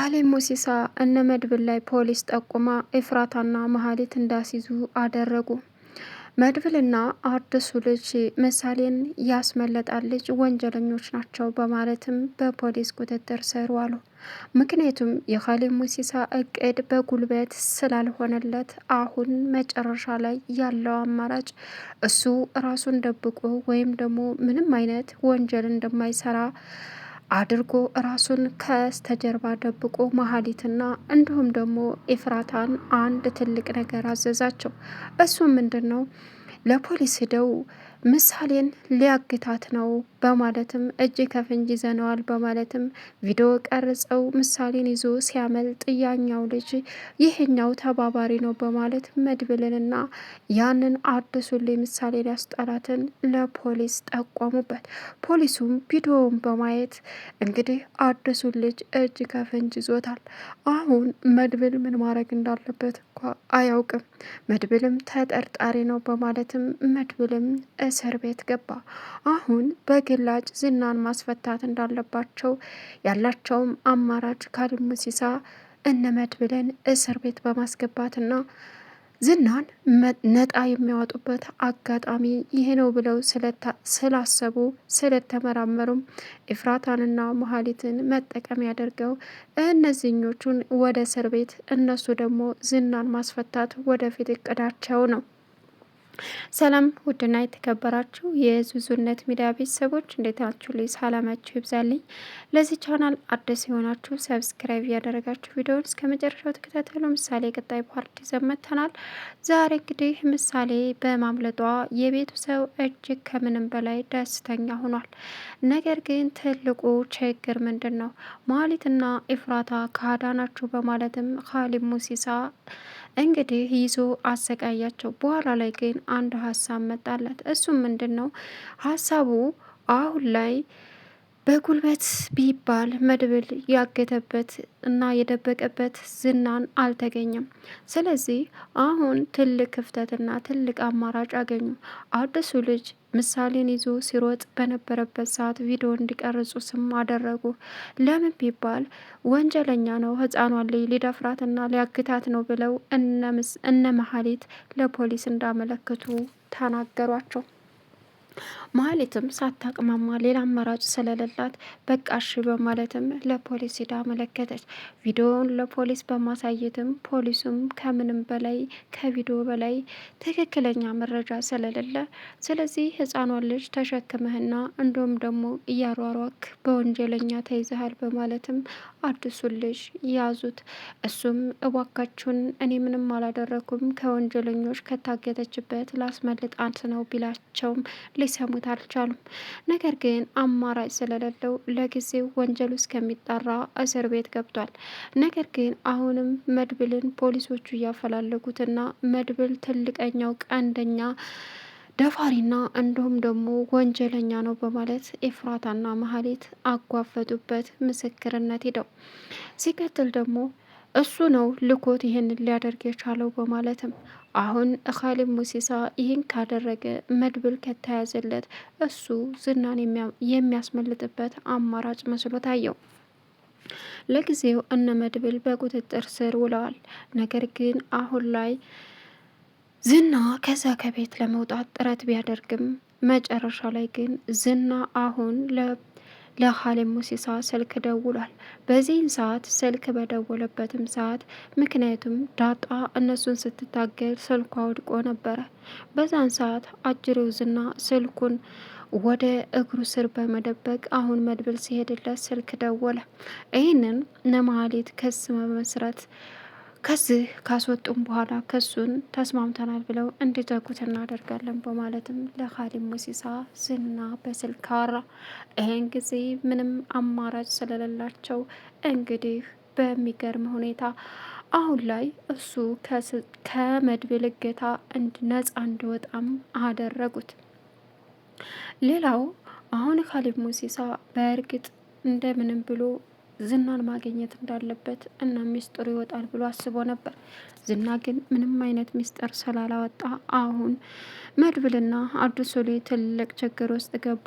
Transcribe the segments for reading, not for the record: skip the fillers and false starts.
ካሌብ ሙሲሳ እነ መድብል ላይ ፖሊስ ጠቁማ ኤፍራታና መሀሌት እንዳስይዙ አደረጉ። መድብልና አዲሱ ልጅ ምሳሌን ያስመለጣል ልጅ ወንጀለኞች ናቸው በማለትም በፖሊስ ቁጥጥር ስር ዋሉ። ምክንያቱም የካሌብ ሙሲሳ እቅድ በጉልበት ስላልሆነለት አሁን መጨረሻ ላይ ያለው አማራጭ እሱ ራሱን ደብቆ ወይም ደግሞ ምንም አይነት ወንጀል እንደማይሰራ አድርጎ ራሱን ከስተጀርባ ደብቆ መሀሊትና እንዲሁም ደግሞ ኤፍራታን አንድ ትልቅ ነገር አዘዛቸው። እሱም ምንድን ነው? ለፖሊስ ሂደው ምሳሌን ሊያግታት ነው በማለትም እጅ ከፍንጅ ይዘነዋል በማለትም ቪዲዮ ቀርጸው ምሳሌን ይዞ ሲያመልጥ ያኛው ልጅ ይህኛው ተባባሪ ነው በማለት መድብልንና ያንን አዲሱን ምሳሌ ሊያስጠላትን ለፖሊስ ጠቆሙበት። ፖሊሱም ቪዲዮውን በማየት እንግዲህ አዲሱን ልጅ እጅ ከፍንጅ ይዞታል። አሁን መድብል ምን ማድረግ እንዳለበት እንኳ አያውቅም። መድብልም ተጠርጣሪ ነው በማለትም መድብልም እስር ቤት ገባ። አሁን በግላጭ ዝናን ማስፈታት እንዳለባቸው ያላቸውም አማራጭ ካሌብ ሙሲሳ እነ መድብልን እስር ቤት በማስገባትና ዝናን ነጣ የሚያወጡበት አጋጣሚ ይሄ ነው ብለው ስላሰቡ ስለተመራመሩም ኤፍራታንና መሀሊትን መጠቀም ያደርገው እነዚህኞቹን ወደ እስር ቤት እነሱ ደግሞ ዝናን ማስፈታት ወደፊት እቅዳቸው ነው። ሰላም ውድና የተከበራችሁ የዙዙነት ሚዲያ ቤተሰቦች እንዴት ናችሁ? ልይ ሰላማችሁ ይብዛልኝ። ለዚህ ቻናል አዲስ የሆናችሁ ሰብስክራይብ እያደረጋችሁ ቪዲዮውን እስከ መጨረሻው ተከታተሉ። ምሳሌ ቀጣይ ፓርቲ ዘመተናል። ዛሬ እንግዲህ ምሳሌ በማምለጧ የቤቱ ሰው እጅግ ከምንም በላይ ደስተኛ ሆኗል። ነገር ግን ትልቁ ችግር ምንድን ነው? መሀሊትና ኤፍራታ ካዳናችሁ በማለትም ካሌብ ሙሲሳ እንግዲህ ይዞ አሰቃያቸው። በኋላ ላይ ግን አንድ ሀሳብ መጣለት። እሱም ምንድን ነው ሀሳቡ? አሁን ላይ በጉልበት ቢባል መድብል ያገተበት እና የደበቀበት ዝናን አልተገኘም። ስለዚህ አሁን ትልቅ ክፍተትና ትልቅ አማራጭ አገኙ። አዲሱ ልጅ ምሳሌን ይዞ ሲሮጥ በነበረበት ሰዓት ቪዲዮ እንዲቀርጹ ስም አደረጉ። ለምን ቢባል ወንጀለኛ ነው፣ ህፃኗን ልጅ ሊደፍራትና ሊያግታት ነው ብለው እነ መሀሌት ለፖሊስ እንዳመለክቱ ተናገሯቸው። መሀሌትም ሳታቅማማ ሌላ አማራጭ ስለሌላት በቃ እሺ በማለትም ለፖሊስ ሄዳ አመለከተች። ቪዲዮውን ለፖሊስ በማሳየትም ፖሊሱም ከምንም በላይ ከቪዲዮ በላይ ትክክለኛ መረጃ ስለሌለ ስለዚህ ህፃኗን ልጅ ተሸክመህና እንዲሁም ደግሞ እያሯሯክ በወንጀለኛ ተይዘሃል በማለትም አዲሱን ልጅ ያዙት። እሱም እባካችሁን እኔ ምንም አላደረኩም ከወንጀለኞች ከታገተችበት ላስመልጣት ነው ቢላቸውም ሊሰሙት አልቻሉም። ነገር ግን አማራጭ ስለሌለው ለጊዜው ወንጀሉ እስከሚጣራ እስር ቤት ገብቷል። ነገር ግን አሁንም መድብልን ፖሊሶቹ እያፈላለጉትና መድብል ትልቀኛው ቀንደኛ ደፋሪና እንዲሁም ደግሞ ወንጀለኛ ነው በማለት ኤፍራታና መሀሌት አጓፈጡበት ምስክርነት ሄደው ሲቀጥል ደግሞ እሱ ነው ልኮት ይህንን ሊያደርግ የቻለው በማለትም አሁን ካሌብ ሙሲሳ ይህን ካደረገ መድብል ከተያዘለት እሱ ዝናን የሚያስመልጥበት አማራጭ መስሎ ታየው። ለጊዜው እነ መድብል በቁጥጥር ስር ውለዋል። ነገር ግን አሁን ላይ ዝና ከዛ ከቤት ለመውጣት ጥረት ቢያደርግም መጨረሻ ላይ ግን ዝና አሁን ለካሌብ ሙሲሳ ስልክ ደውሏል። በዚህን ሰዓት ስልክ በደወለበትም ሰዓት ምክንያቱም ዳጣ እነሱን ስትታገል ስልኳ ወድቆ ነበረ። በዛን ሰዓት አጅሬው ዝና ስልኩን ወደ እግሩ ስር በመደበቅ አሁን መድብል ሲሄድለት ስልክ ደወለ። ይህንን ለመሀሌት ክስ መመስረት ከዚህ ካስወጡም በኋላ ክሱን ተስማምተናል ብለው እንዲዘጉት እናደርጋለን በማለትም ለካሌብ ሙሲሳ ዝና በስልክ አወራ። ይህን ጊዜ ምንም አማራጭ ስለሌላቸው እንግዲህ በሚገርም ሁኔታ አሁን ላይ እሱ ከመድብል እገታ ነጻ እንዲወጣም አደረጉት። ሌላው አሁን ካሌብ ሙሲሳ በእርግጥ እንደምንም ብሎ ዝናን ማግኘት እንዳለበት እና ሚስጥሩ ይወጣል ብሎ አስቦ ነበር። ዝና ግን ምንም አይነት ሚስጥር ስላላወጣ አሁን መድብልና አዲሱ ላይ ትልቅ ችግር ውስጥ ገቡ።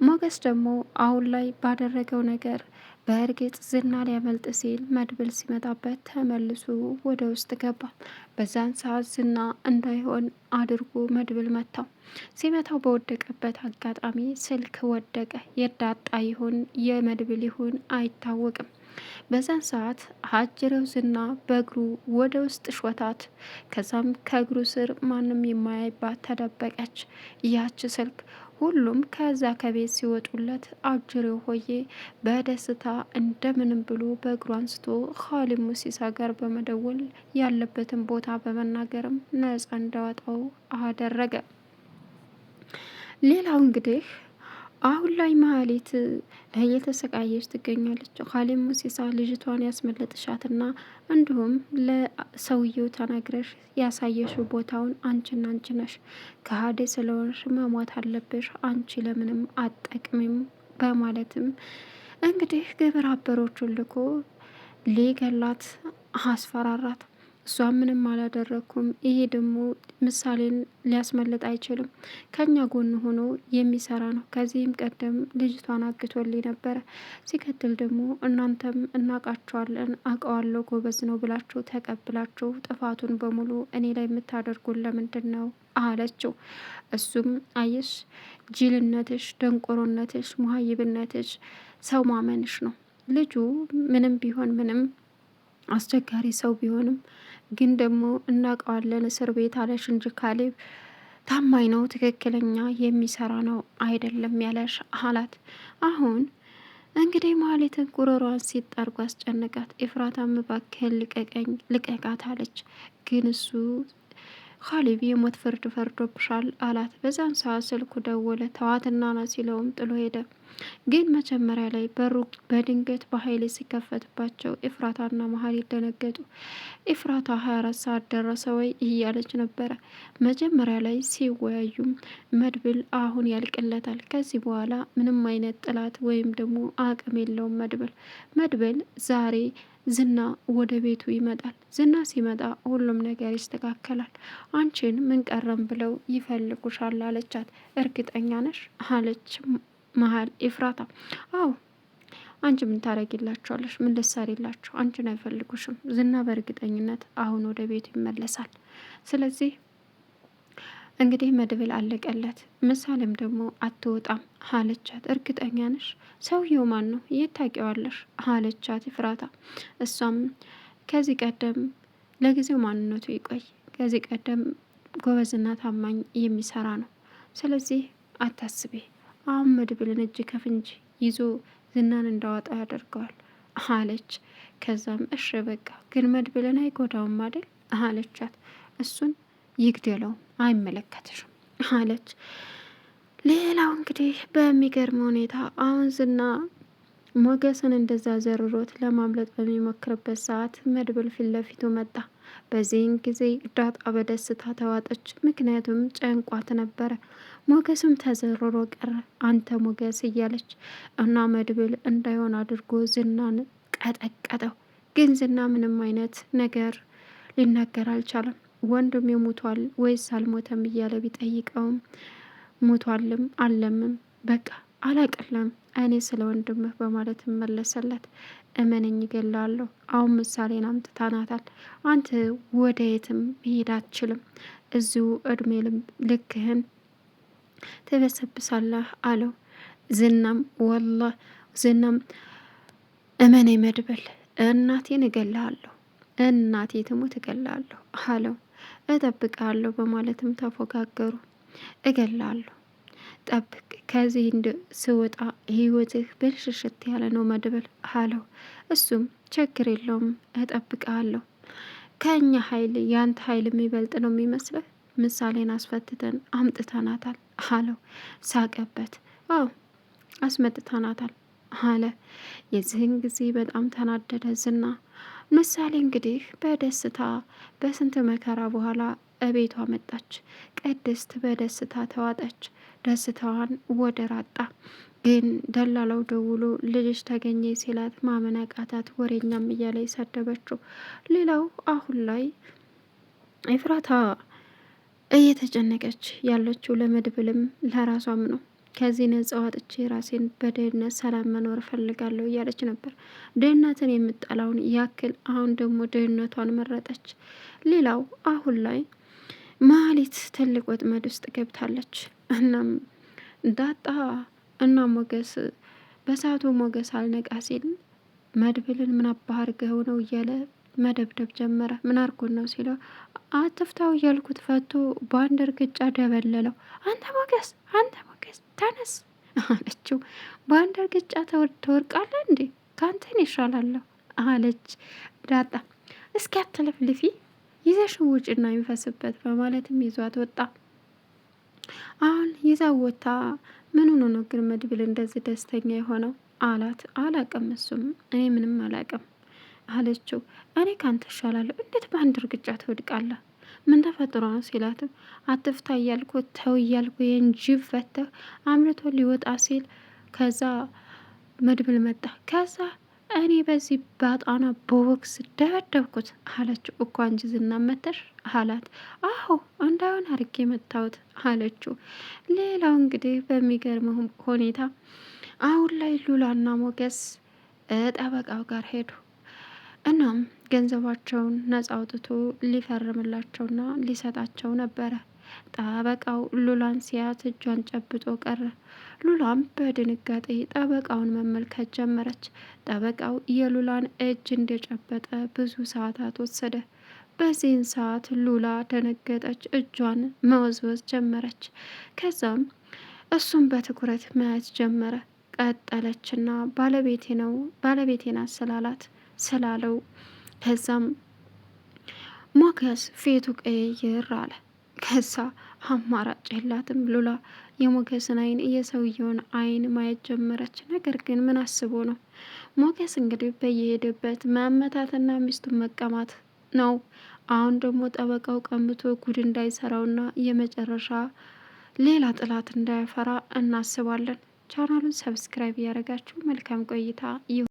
ሞገስ ደግሞ አሁን ላይ ባደረገው ነገር በእርግጥ ዝና ሊያመልጥ ሲል መድብል ሲመጣበት ተመልሶ ወደ ውስጥ ገባ። በዛን ሰዓት ዝና እንዳይሆን አድርጎ መድብል መታው። ሲመታው በወደቀበት አጋጣሚ ስልክ ወደቀ። የዳጣ ይሁን የመድብል ይሁን አይታወቅም። በዛን ሰዓት አጅሬው ዝና በእግሩ ወደ ውስጥ ሾታት። ከዛም ከእግሩ ስር ማንም የማያይባት ተደበቀች ያች ስልክ። ሁሉም ከዛ ከቤት ሲወጡለት አጅሬው ሆዬ በደስታ እንደምንም ብሎ በእግሩ አንስቶ ኻሊብ ሙሲሳ ጋር በመደወል ያለበትን ቦታ በመናገርም ነፃ እንዳወጣው አደረገ። ሌላው እንግዲህ አሁን ላይ መሀሌት እየተሰቃየች ትገኛለች። ኻሊብ ሙሲሳ ልጅቷን ያስመለጥሻትና እንዲሁም ለሰውየው ተናግረሽ ያሳየሽው ቦታውን አንቺና አንቺ ነሽ፣ ከሀዴ ስለሆንሽ መሟት አለብሽ፣ አንቺ ለምንም አጠቅሚም በማለትም እንግዲህ ግብረ አበሮቹን ልኮ ሊገላት አስፈራራት። እሷ ምንም አላደረኩም፣ ይሄ ደግሞ ምሳሌን ሊያስመልጥ አይችልም፣ ከኛ ጎን ሆኖ የሚሰራ ነው። ከዚህም ቀደም ልጅቷን አግቶልኝ ነበረ። ሲቀጥል ደግሞ እናንተም እናውቃቸዋለን፣ አውቀዋለሁ፣ ጎበዝ ነው ብላችሁ ተቀብላችሁ ጥፋቱን በሙሉ እኔ ላይ የምታደርጉን ለምንድን ነው አለችው። እሱም አየሽ፣ ጅልነትሽ፣ ደንቆሮነትሽ፣ ሙሀይብነትሽ፣ ሰው ማመንሽ ነው። ልጁ ምንም ቢሆን ምንም አስቸጋሪ ሰው ቢሆንም ግን ደግሞ እናውቀዋለን፣ እስር ቤት አለሽ እንጂ ካሌብ ታማኝ ነው፣ ትክክለኛ የሚሰራ ነው አይደለም ያለሽ አላት። አሁን እንግዲህ መሀሌትን ጉሮሯን ሲጣርጉ አስጨነቃት። ኤፍራታም እባክህን ልቀቀኝ ልቀቃት አለች። ግን እሱ ኻሊብ የሞት ፍርድ ፈርዶብሻል አላት። በዛን ሰዓት ስልኩ ደወለ። ተዋትና ና ሲለውም ጥሎ ሄደ። ግን መጀመሪያ ላይ በሩ በድንገት በኃይል ሲከፈትባቸው ኤፍራታና መሀሌት ደነገጡ። ኤፍራታ 24 ሰዓት ደረሰ ወይ እያለች ነበረ። መጀመሪያ ላይ ሲወያዩም መድብል አሁን ያልቅለታል፣ ከዚህ በኋላ ምንም አይነት ጥላት ወይም ደግሞ አቅም የለውም መድብል ዛሬ ዝና ወደ ቤቱ ይመጣል። ዝና ሲመጣ ሁሉም ነገር ይስተካከላል። አንቺን ምን ቀረም ብለው ይፈልጉሻል አለቻት። እርግጠኛ ነሽ አለች መሀል ኤፍራታ። አዎ፣ አንቺ ምን ታረጊላቸዋለሽ? ምን ልትሰሪላቸው? አንቺን አይፈልጉሽም። ዝና በእርግጠኝነት አሁን ወደ ቤቱ ይመለሳል። ስለዚህ እንግዲህ መድብል አለቀለት። ምሳሌም ደግሞ አትወጣም አለቻት። እርግጠኛ ነሽ? ሰውየው ማን ነው? የት ታውቂዋለሽ? አለቻት ኤፍራታ። እሷም ከዚህ ቀደም ለጊዜው ማንነቱ ይቆይ፣ ከዚህ ቀደም ጎበዝና ታማኝ የሚሰራ ነው። ስለዚህ አታስቤ፣ አሁን መድብልን እጅ ከፍንጅ ይዞ ዝናን እንዳወጣ ያደርገዋል አለች። ከዛም እሺ በቃ ግን መድብልን አይጎዳውም አይደል አለቻት። እሱን ይግደለው አይመለከትሽም አለች። ሌላው እንግዲህ በሚገርም ሁኔታ አሁን ዝና ሞገስን እንደዛ ዘርሮት ለማምለጥ በሚሞክርበት ሰዓት መድብል ፊት ለፊቱ መጣ። በዚህን ጊዜ ዳጣ በደስታ ተዋጠች፣ ምክንያቱም ጨንቋት ነበረ። ሞገስም ተዘርሮ ቀረ። አንተ ሞገስ እያለች እና መድብል እንዳይሆን አድርጎ ዝናን ቀጠቀጠው። ግን ዝና ምንም አይነት ነገር ሊናገር አልቻለም። ወንድም ሞቷል ወይስ አልሞተም እያለ ቢጠይቀውም ሞቷልም አለምም በቃ አላቅለም እኔ ስለ ወንድምህ በማለት መለሰለት። እመነኝ እገላለሁ። አሁን ምሳሌን አምጥታናታል። አንተ ወደ የትም መሄድ አትችልም። እዚሁ እድሜ ልክህን ትበሰብሳለህ አለው። ዝናም እመኔ መድብል እናቴን እገላለሁ፣ እናቴ ትሙት እገላለሁ አለው። እጠብቃለሁ በማለትም ተፎካገሩ። እገላለሁ፣ ጠብቅ፣ ከዚህ ስወጣ ህይወትህ ብልሽሽት ያለ ነው መድብል አለው። እሱም ችግር የለውም እጠብቃለሁ። ከእኛ ኃይል ያንተ ኃይል የሚበልጥ ነው የሚመስልህ? ምሳሌን አስፈትተን አምጥተናታል አለው። ሳቀበት። አዎ አስመጥተናታል አለ። የዚህን ጊዜ በጣም ተናደደ ዝና። ምሳሌ እንግዲህ በደስታ በስንት መከራ በኋላ እቤቷ መጣች። ቅድስት በደስታ ተዋጠች። ደስታዋን ወደ ራጣ። ግን ደላላው ደውሎ ልጅሽ ተገኘ ሲላት ማመን አቃታት። ወሬኛም እያለ ሰደበችው። ሌላው አሁን ላይ ኤፍራታ እየተጨነቀች ያለችው ለመድብልም ለራሷም ነው። ከዚህ ነጻ ወጥቼ ራሴን በድህነት ሰላም መኖር እፈልጋለሁ እያለች ነበር። ድህነትን የምጠላውን ያክል አሁን ደግሞ ድህነቷን መረጠች። ሌላው አሁን ላይ መሀሊት ትልቅ ወጥመድ ውስጥ ገብታለች። እናም ዳጣ እና ሞገስ በሰዓቱ ሞገስ አልነቃ ሲል መድብልን ምን አባህ አድርገው ነው እያለ መደብደብ ጀመረ። ምን አርጎን ነው ሲለው አትፍታው እያልኩት ፈቶ በአንድ እርግጫ ደበለለው። አንተ ሞገስ ተነስ አለችው። በአንድ እርግጫ ትወርቃለህ እንዴ? ከአንተን ይሻላለሁ አለች ዳጣ። እስኪ አትለፍልፊ ይዘሽ ውጭና የሚፈስበት በማለትም ይዟት ወጣ። አሁን ይዛው ወታ ምን ሆኖ ነው ግን መድብል እንደዚህ ደስተኛ የሆነው አላት። አላቅም እሱም እኔ ምንም አላቅም አለችው። እኔ ካንተ እሻላለሁ እንዴት በአንድ እርግጫ ትወድቃለህ? ምን ተፈጥሮ ነው ሲላትም አትፍታ እያልኩ ተው እያልኩ የንጅብ ፈተህ አምልቶ ሊወጣ ሲል ከዛ መድብል መጣ። ከዛ እኔ በዚህ ባጣና በቦክስ ደበደብኩት አለችው። እኮ አንቺ ዝና መተሽ አላት። አሁ እንዳሁን አርጌ መታወት አለችው። ሌላው እንግዲህ በሚገርም ሁኔታ አሁን ላይ ሉላና ሞገስ ጠበቃው ጋር ሄዱ። እናም ገንዘባቸውን ነጻ አውጥቶ ሊፈርምላቸውና ሊሰጣቸው ነበረ። ጠበቃው ሉላን ሲያት እጇን ጨብጦ ቀረ። ሉላም በድንጋጤ ጠበቃውን መመልከት ጀመረች። ጠበቃው የሉላን እጅ እንደጨበጠ ብዙ ሰዓታት ወሰደ። በዚህን ሰዓት ሉላ ደነገጠች፣ እጇን መወዝወዝ ጀመረች። ከዛም እሱም በትኩረት ማየት ጀመረ። ቀጠለችና ባለቤቴ ናት ስላለው ከዛም ሞገስ ፊቱ ቀይር አለ። ከዛ አማራጭ የላትም ሉላ የሞገስን አይን የሰውየውን አይን ማየት ጀመረች። ነገር ግን ምን አስቦ ነው? ሞገስ እንግዲህ በየሄደበት መመታትና ሚስቱን መቀማት ነው። አሁን ደግሞ ጠበቃው ቀምቶ ጉድ እንዳይሰራውና የመጨረሻ ሌላ ጥላት እንዳያፈራ እናስባለን። ቻናሉን ሰብስክራይብ እያደረጋችሁ መልካም ቆይታ